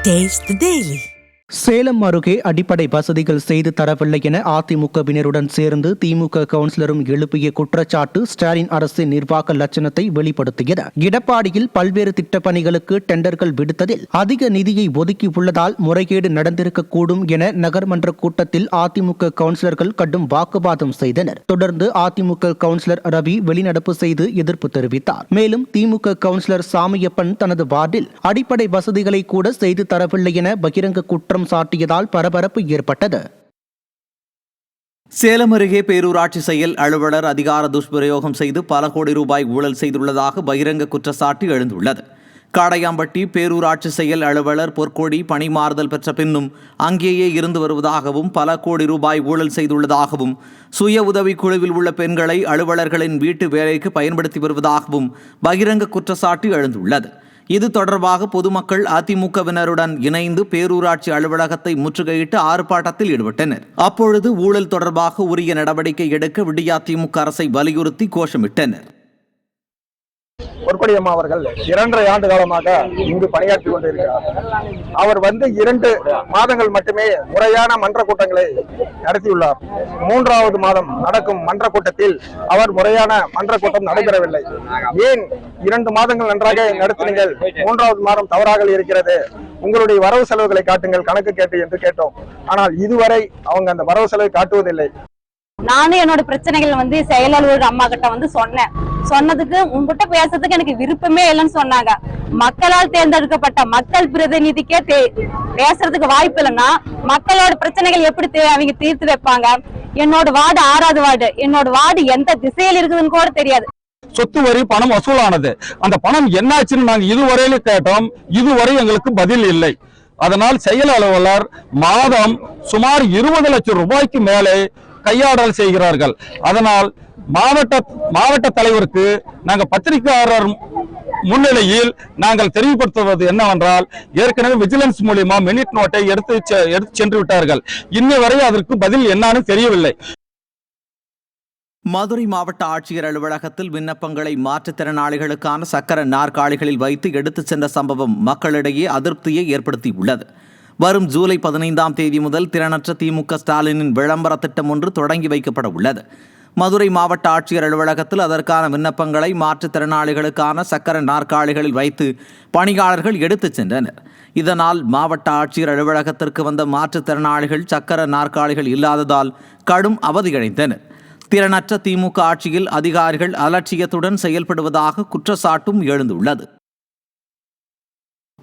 Taste the Daily. Salem அருகே அடிப்படை வசதிகள் செய்து தரவில்லை என அதிமுகவினருடன் சேர்ந்து திமுக கவுன்சிலரும் எழுப்பிய குற்றச்சாட்டு ஸ்டாலின் அரசின் நிர்வாக லட்சணத்தை வெளிப்படுத்தியது. எடப்பாடியில் பல்வேறு திட்டப்பணிகளுக்கு டெண்டர்கள் விடுத்ததில் அதிக நிதியை ஒதுக்கியுள்ளதால் முறைகேடு நடந்திருக்கக்கூடும் என நகர்மன்ற கூட்டத்தில் அதிமுக கவுன்சிலர்கள் கடும் வாக்குவாதம் செய்தனர். தொடர்ந்து அதிமுக கவுன்சிலர் ரவி வெளிநடப்பு செய்து எதிர்ப்பு தெரிவித்தார். மேலும் திமுக கவுன்சிலர் சாமியப்பன் தனது வார்டில் அடிப்படை வசதிகளை கூட செய்து தரவில்லை என பகிரங்க குற்றம் சாட்டியதால் பரபரப்பு ஏற்பட்டது. சேலம் அருகே பேரூராட்சி செயல் அலுவலர் அதிகார துஷ்பிரயோகம் செய்து பல கோடி ரூபாய் ஊழல் செய்துள்ளதாக பகிரங்க குற்றச்சாட்டு எழுந்துள்ளது. காடையாம்பட்டி பேரூராட்சி செயல் அலுவலர் பொற்கொடி பணிமாறுதல் பெற்ற பின்னும் அங்கேயே இருந்து வருவதாகவும் பல கோடி ரூபாய் ஊழல் செய்துள்ளதாகவும் சுய உதவி குழுவில் உள்ள பெண்களை அலுவலர்களின் வீட்டு வேலைக்கு பயன்படுத்தி வருவதாகவும் பகிரங்க குற்றச்சாட்டு எழுந்துள்ளது. இது தொடர்பாக பொதுமக்கள் அதிமுகவினருடன் இணைந்து பேரூராட்சி அலுவலகத்தை முற்றுகையிட்டு ஆர்ப்பாட்டத்தில் ஈடுபட்டனர். அப்பொழுது ஊழல் தொடர்பாக உரிய நடவடிக்கை எடுக்க விடியா திமுக அரசை வலியுறுத்தி கோஷமிட்டனர். பொற்கொடி அம்மா அவர்கள் 2.5 ஆண்டு காலமாக இங்கு பணியாற்றி கொண்டிருக்கிறார். அவர் 2 மாதங்கள் மட்டுமே முறையான மன்ற கூட்டங்களை நடத்தியுள்ளார். 3வது மாதம் நடக்கும் மன்ற கூட்டத்தில் அவர் முறையான மன்ற கூட்டம் நடைபெறவில்லை. ஏன் 2 மாதங்கள் நன்றாக நடத்தினீர்கள், 3வது மாதம் தவறாக இருக்கிறது, உங்களுடைய வரவு செலவுகளை காட்டுங்கள், கணக்கு கேட்டு என்று கேட்டோம். ஆனால் இதுவரை அவங்க அந்த வரவு செலவை காட்டுவதில்லை. நானும் என்னோட பிரச்சனைகள் செயல் அலுவலர் அம்மா கிட்ட சொன்னதுக்கு உங்ககிட்ட பேசுறதுக்கு எனக்கு விருப்பமே இல்லைன்னு சொன்னாங்க. மக்களால் தேர்ந்தெடுக்கப்பட்ட மக்கள் பிரதிநிதிக்கே பேசுறதுக்கு வாய்ப்பு இல்லைன்னா மக்களோட பிரச்சனைகள் எப்படி அவங்க தீர்த்து வைப்பாங்க? என்னோட வார்டு 6வது வார்டு, என்னோட வார்டு எந்த திசையில் இருக்குதுன்னு கூட தெரியாது. சொத்து வரி பணம் வசூலானது, அந்த பணம் என்னாச்சுன்னு நாங்க இதுவரையிலும் கேட்டோம். இதுவரை எங்களுக்கு பதில் இல்லை. அதனால் செயல் அலுவலர் மாதம் சுமார் 20 லட்சம் ரூபாய்க்கு மேலே கையாடல் செய்கிறார்கள். அதனால் மாவட்ட தலைவருக்கு நாங்கள் பத்திரிகையாளர் முன்னிலையில் நாங்கள் தெரிவுபடுத்துவது என்னவென்றால், ஏற்கனவே விஜிலன்ஸ் மூலியமா மினிட் நோட்டை எடுத்து சென்று விட்டார்கள். இன்னை வரை அதற்கு பதில் என்னன்னு தெரியவில்லை. மதுரை மாவட்ட ஆட்சியர் அலுவலகத்தில் விண்ணப்பங்களை மாற்றுத்திறனாளிகளுக்கான சக்கர நாற்காலிகளில் வைத்து எடுத்துச் சென்ற சம்பவம் மக்களிடையே அதிருப்தியை ஏற்படுத்தியுள்ளது. வரும் ஜூலை 15ஆம் தேதி முதல் திறனற்ற திமுக ஸ்டாலினின் விளம்பர திட்டம் ஒன்று தொடங்கி வைக்கப்பட உள்ளது. மதுரை மாவட்ட ஆட்சியர் அலுவலகத்தில் அதற்கான விண்ணப்பங்களை மாற்றுத்திறனாளிகளுக்கான சக்கர நாற்காலிகளில் வைத்து பணியாளர்கள் எடுத்துச் சென்றனர். இதனால் மாவட்ட ஆட்சியர் அலுவலகத்திற்கு வந்த மாற்றுத்திறனாளிகள் சக்கர நாற்காலிகள் இல்லாததால் கடும் அவதியடைந்தனர். திறனற்ற திமுக ஆட்சியில் அதிகாரிகள் அலட்சியத்துடன் செயல்படுவதாக குற்றச்சாட்டும் எழுந்துள்ளது.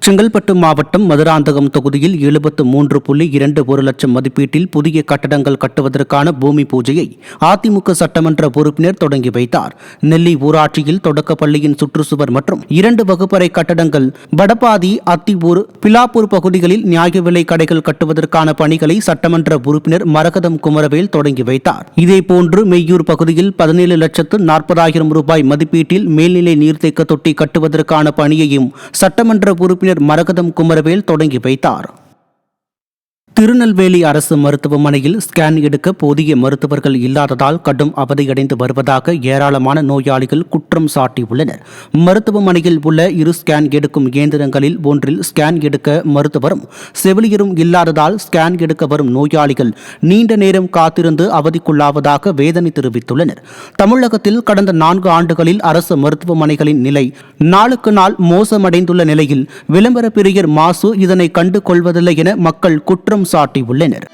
செங்கல்பட்டு மாவட்டம் மதுராந்தகம் தொகுதியில் 73.21 லட்சம் மதிப்பீட்டில் புதிய கட்டடங்கள் கட்டுவதற்கான பூமி பூஜையை அதிமுக சட்டமன்ற உறுப்பினர் தொடங்கி வைத்தார். நெல்லி ஊராட்சியில் தொடக்கப்பள்ளியின் சுற்றுச்சுவர் மற்றும் 2 வகுப்பறை கட்டடங்கள், வடபாதி, அத்தியூர், பிலாப்பூர் பகுதிகளில் நியாய விலை கடைகள் கட்டுவதற்கான பணிகளை சட்டமன்ற உறுப்பினர் மரகதம் குமரவேல் தொடங்கி வைத்தார். இதேபோன்று மெய்யூர் பகுதியில் 17,40,000 ரூபாய் மதிப்பீட்டில் மேல்நிலை நீர்த்தேக்க தொட்டி கட்டுவதற்கான பணியையும் சட்டமன்ற உறுப்பினர் மரகதம் குமரவேல் தொடங்கி வைத்தார். திருநெல்வேலி அரசு மருத்துவமனையில் ஸ்கேன் எடுக்க போதிய மருத்துவர்கள் இல்லாததால் கடும் அவதியடைந்து வருவதாக ஏராளமான நோயாளிகள் குற்றம் சாட்டியுள்ளனர். மருத்துவமனையில் உள்ள 2 ஸ்கேன் எடுக்கும் இயந்திரங்களில் ஒன்றில் ஸ்கேன் எடுக்க மருத்துவரும் செவிலியரும் இல்லாததால் ஸ்கேன் எடுக்க வரும் நோயாளிகள் நீண்ட நேரம் காத்திருந்து அவதிக்குள்ளாவதாக வேதனை தெரிவித்துள்ளனர். தமிழகத்தில் கடந்த 4 ஆண்டுகளில் அரசு மருத்துவமனைகளின் நிலை நாளுக்கு நாள் மோசமடைந்துள்ள நிலையில் விளம்பர பிரியர் மாசு இதனை கண்டு கொள்வதில்லை என மக்கள் குற்றம் சாட்டியுள்ளனர்.